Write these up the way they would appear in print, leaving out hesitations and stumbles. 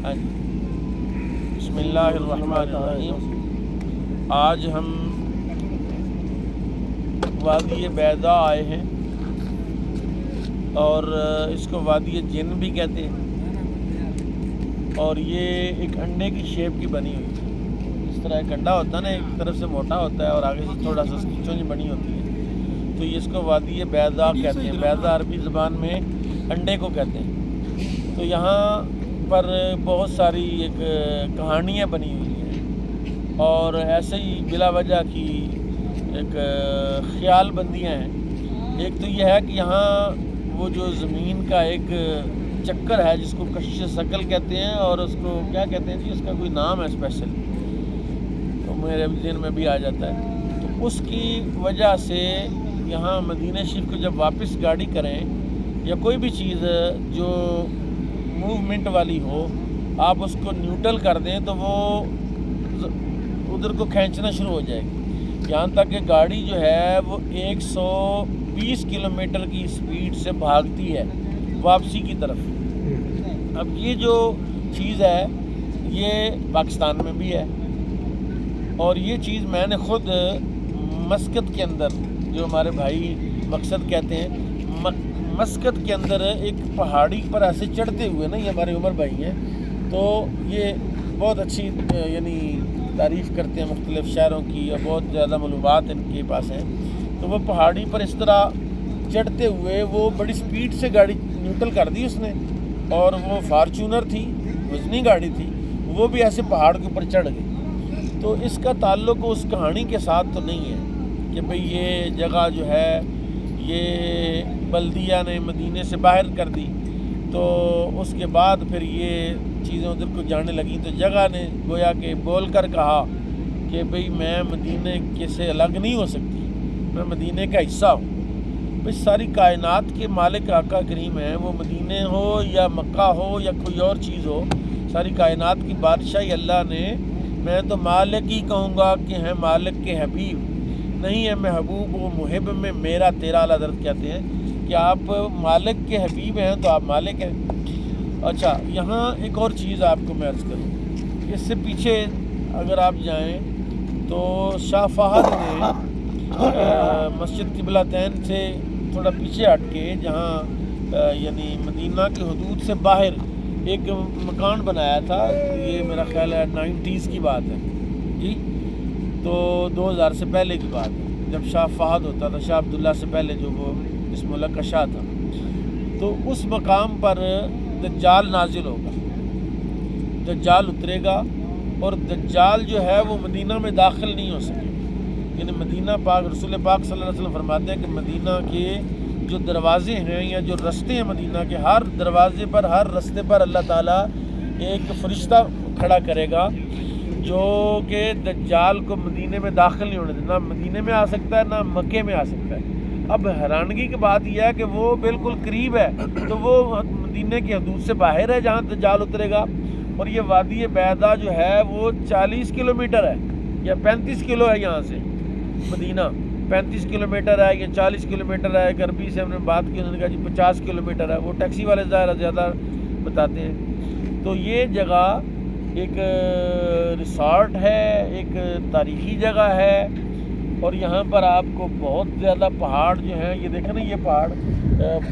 ہاں جی، بسم اللہ الرحمن الرحیم۔ آج ہم وادی بیضاء آئے ہیں اور اس کو وادی جن بھی کہتے ہیں، اور یہ ایک انڈے کی شیپ کی بنی ہوئی ہے۔ اس طرح ایک انڈا ہوتا ہے نا، ایک طرف سے موٹا ہوتا ہے اور آگے سے تھوڑا سا چونچ بنی ہوتی ہے، تو یہ اس کو وادی بیضاء کہتے ہیں۔ بیضاء عربی زبان میں انڈے کو کہتے ہیں۔ تو یہاں پر بہت ساری ایک کہانیاں بنی ہوئی ہیں اور ایسے ہی بلا وجہ کی ایک خیال بندیاں ہیں۔ ایک تو یہ ہے کہ یہاں وہ جو زمین کا ایک چکر ہے جس کو کشش ثقل کہتے ہیں، اور اس کو کیا کہتے ہیں جی، اس کا کوئی نام ہے اسپیشل، تو میرے ذہن میں بھی آ جاتا ہے۔ تو اس کی وجہ سے یہاں مدینہ شریف کو جب واپس گاڑی کریں یا کوئی بھی چیز جو موومنٹ والی ہو، آپ اس کو نیوٹرل کر دیں تو وہ ادھر کو کھینچنا شروع ہو جائے گی، یہاں تک کہ گاڑی جو ہے وہ 120 کلومیٹر کی سپیڈ سے بھاگتی ہے واپسی کی طرف۔ اب یہ جو چیز ہے یہ پاکستان میں بھی ہے، اور یہ چیز میں نے خود مسقط کے اندر، جو ہمارے بھائی مقصد کہتے ہیں، مسقط کے اندر ایک پہاڑی پر ایسے چڑھتے ہوئے نا، یہ ہمارے عمر بھائی ہیں، تو یہ بہت اچھی یعنی تعریف کرتے ہیں مختلف شہروں کی، اور بہت زیادہ معلومات ان کے پاس ہیں۔ تو وہ پہاڑی پر اس طرح چڑھتے ہوئے وہ بڑی سپیڈ سے گاڑی نیوٹرل کر دی اس نے، اور وہ فارچونر تھی، وزنی گاڑی تھی، وہ بھی ایسے پہاڑ کے اوپر چڑھ گئی۔ تو اس کا تعلق اس کہانی کے ساتھ تو نہیں ہے کہ بھئی یہ جگہ جو ہے یہ بلدیہ نے مدینے سے باہر کر دی، تو اس کے بعد پھر یہ چیزیں ادھر کو جانے لگیں، تو جگہ نے گویا کہ بول کر کہا کہ بھئی میں مدینے کے سے الگ نہیں ہو سکتی، میں مدینے کا حصہ ہوں۔ بھئی ساری کائنات کے مالک آقا کریم ہیں، وہ مدینے ہو یا مکہ ہو یا کوئی اور چیز ہو، ساری کائنات کی بادشاہی اللہ نے، میں تو مالک ہی کہوں گا کہ ہیں مالک کے حبیب، نہیں ہے محبوب و محب میں میرا تیرا۔ اعلیٰ حضرت کہتے ہیں کہ آپ مالک کے حبیب ہیں تو آپ مالک ہیں۔ اچھا، یہاں ایک اور چیز آپ کو میں عرض کروں، اس سے پیچھے اگر آپ جائیں تو شاہ فہد نے مسجد قبلہ تین سے تھوڑا پیچھے ہٹ کے، جہاں یعنی مدینہ کی حدود سے باہر ایک مکان بنایا تھا، یہ میرا خیال ہے 90s کی بات ہے جی، تو 2000 سے پہلے کی بات ہے، جب شاہ فہد ہوتا تھا، شاہ عبداللہ سے پہلے جو وہ اس ملک کا شاہ تھا۔ تو اس مقام پر دجال نازل ہوگا، دجال اترے گا، اور دجال جو ہے وہ مدینہ میں داخل نہیں ہو سکے۔ یعنی مدینہ پاک، رسول پاک صلی اللہ علیہ وسلم فرماتے ہیں کہ مدینہ کے جو دروازے ہیں یا جو رستے ہیں مدینہ کے، ہر دروازے پر، ہر رستے پر اللہ تعالیٰ ایک فرشتہ کھڑا کرے گا جو کہ دجال کو مدینے میں داخل نہیں ہونے دینا، نہ مدینے میں آ سکتا ہے نہ مکے میں آ سکتا ہے۔ اب حیرانگی کی بات یہ ہے کہ وہ بالکل قریب ہے، تو وہ مدینے کی حدود سے باہر ہے جہاں دجال اترے گا، اور یہ وادی بیضاء جو ہے وہ 40 کلومیٹر ہے یا 35 کلو ہے، یہاں سے مدینہ 35 کلومیٹر ہے یا 40 کلومیٹر ہے۔ ایک عربی سے ہم نے بات کی، انہوں نے کہا جی 50 کلومیٹر ہے، وہ ٹیکسی والے زیادہ بتاتے ہیں۔ تو یہ جگہ ایک ریسارٹ ہے، ایک تاریخی جگہ ہے، اور یہاں پر آپ کو بہت زیادہ پہاڑ جو ہیں، یہ دیکھیں نا، یہ پہاڑ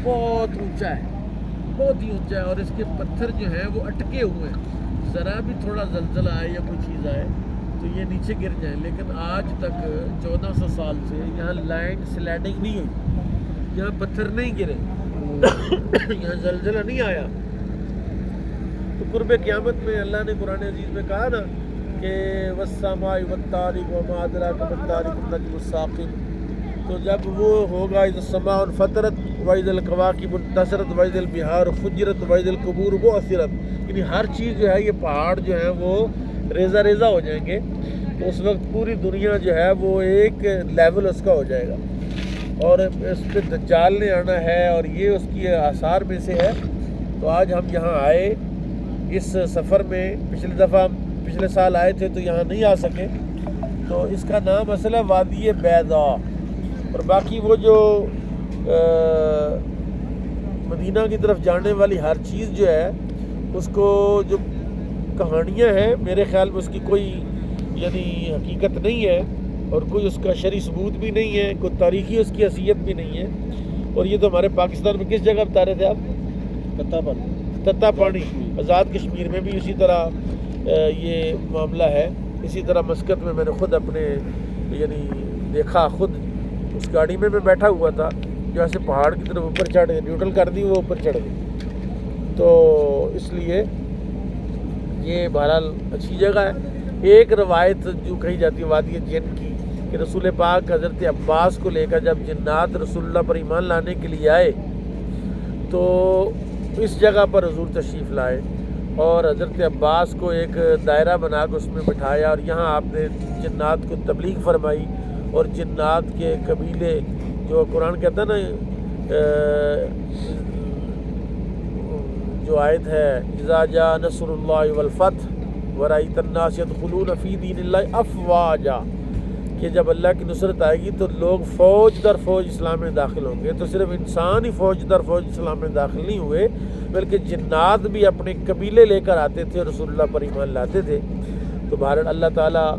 بہت اونچا ہے، بہت ہی اونچا ہے، اور اس کے پتھر جو ہیں وہ اٹکے ہوئے ہیں، ذرا بھی تھوڑا زلزلہ آئے یا کوئی چیز آئے تو یہ نیچے گر جائیں۔ لیکن آج تک 1400 سال سے یہاں لینڈ سلائڈنگ نہیں ہوئی، یہاں پتھر نہیں گرے، یہاں زلزلہ نہیں آیا۔ تو قرب قیامت میں اللہ نے قرآن عزیز میں کہا نا کہ والسماء والطارق وما ادراک ما الطارق النجم الثاقب، تو جب وہ ہوگا اذا السماء انفطرت واذا الکواکب انتثرت واذا البحار فجرت واذا القبور بعثرت، یعنی ہر چیز جو ہے، یہ پہاڑ جو ہیں وہ ریزہ ریزہ ہو جائیں گے، تو اس وقت پوری دنیا جو ہے وہ ایک لیول اس کا ہو جائے گا، اور اس پہ دجال نے آنا ہے، اور یہ اس کی آثار میں سے ہے۔ تو آج ہم یہاں آئے اس سفر میں، پچھلے سال آئے تھے تو یہاں نہیں آ سکے، تو اس کا نام اصل ہے وادی بیضاء۔ اور باقی وہ جو مدینہ کی طرف جانے والی ہر چیز جو ہے، اس کو جو کہانیاں ہیں، میرے خیال میں اس کی کوئی یعنی حقیقت نہیں ہے، اور کوئی اس کا شرعی ثبوت بھی نہیں ہے، کوئی تاریخی اس کی حیثیت بھی نہیں ہے. اور یہ تو ہمارے پاکستان میں کس جگہ بتا رہے تھے آپ؟ تتا پانی. آزاد کشمیر میں بھی اسی طرح یہ معاملہ ہے. اسی طرح مسقط میں نے خود اپنے یعنی دیکھا، خود اس گاڑی میں بیٹھا ہوا تھا جو ایسے پہاڑ کی طرف اوپر چڑھ گئے، نیوٹرل کر دی وہ اوپر چڑھ گئی. تو اس لیے یہ بہرحال اچھی جگہ ہے. ایک روایت جو کہی جاتی ہے وادی جن کی کہ رسول پاک حضرت عباس کو لے کر جب جنات رسول اللہ پر ایمان لانے کے لیے آئے تو اس جگہ پر حضور تشریف لائے اور حضرت عباس کو ایک دائرہ بنا کے اس میں بٹھایا، اور یہاں آپ نے جنات کو تبلیغ فرمائی. اور جنات کے قبیلے جو قرآن کہتا ہے نا، جو آیت ہے اذا جاء نصر اللہ والفتح ورأیت الناس يدخلون فی دین اللہ افواجا، کہ جب اللہ کی نصرت آئے گی تو لوگ فوج در فوج اسلام میں داخل ہوں گے. تو صرف انسان ہی فوج در فوج اسلام میں داخل نہیں ہوئے، بلکہ جنات بھی اپنے قبیلے لے کر آتے تھے اور رسول اللہ پر ایمان لاتے تھے. تو بہرحال اللہ تعالیٰ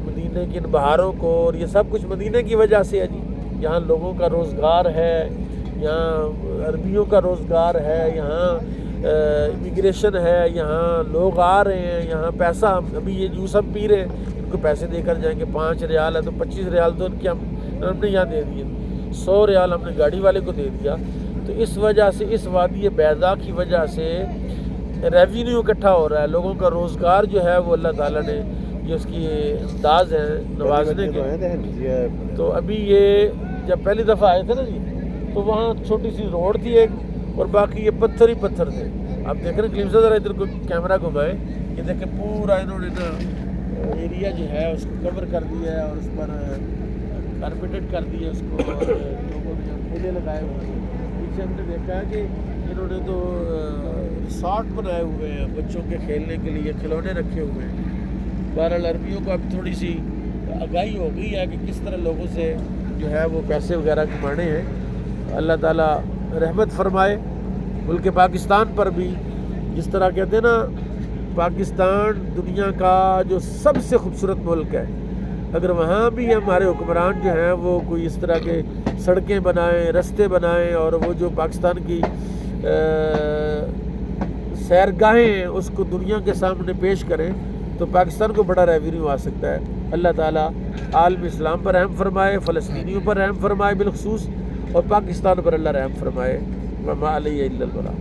مدینہ کی ان بہاروں کو، اور یہ سب کچھ مدینہ کی وجہ سے ہے جی. یہاں لوگوں کا روزگار ہے، یہاں عربیوں کا روزگار ہے، یہاں امیگریشن ہے، یہاں لوگ آ رہے ہیں، یہاں پیسہ ابھی یہ جوس ہم پی رہے ہیں، ان کو پیسے دے کر جائیں گے. 5 ریال ہے تو 25 ریال تو ان کے ہم نے یہاں دے دیے، 100 ریال ہم نے گاڑی والے کو دے دیا. تو اس وجہ سے، اس وادی بیضاء کی وجہ سے ریونیو اکٹھا ہو رہا ہے، لوگوں کا روزگار جو ہے وہ اللہ تعالیٰ نے یہ اس کی انداز ہے نوازنے کے. تو ابھی یہ جب پہلی دفعہ آئے تھے نا جی، تو وہاں چھوٹی سی روڈ تھی ایک، اور باقی یہ پتھر ہی پتھر تھے. آپ دیکھ رہے ہیں کلیم سے ذرا ادھر کو کیمرہ گھمائیں، یہ دیکھیں پورا انہوں نے نا ایریا جو ہے اس کو کور کر دیا ہے اور اس پر کارپیٹڈ کر دیا اس کو، اور لوگوں نے ٹھیلے لگائے ہوئے ہیں. پیچھے ہم نے دیکھا ہے کہ انہوں نے تو ریسارٹ بنائے ہوئے ہیں بچوں کے کھیلنے کے لیے، کھلونے رکھے ہوئے ہیں. بہرحال عربیوں کو اب تھوڑی سی آگاہی ہو گئی ہے کہ کس طرح لوگوں سے جو ہے وہ پیسے وغیرہ کمانے ہیں. اللہ تعالیٰ رحمت فرمائے ملک پاکستان پر بھی. جس طرح کہتے ہیں نا، پاکستان دنیا کا جو سب سے خوبصورت ملک ہے، اگر وہاں بھی ہمارے حکمران جو ہیں وہ کوئی اس طرح کے سڑکیں بنائیں، رستے بنائیں، اور وہ جو پاکستان کی سیرگاہیں ہیں اس کو دنیا کے سامنے پیش کریں، تو پاکستان کو بڑا ریونیو آ سکتا ہے. اللہ تعالیٰ عالم اسلام پر رحم فرمائے، فلسطینیوں پر رحم فرمائے بالخصوص، اور پاکستان پر اللہ رحم فرمائے. وما علیہ الا البلاغ.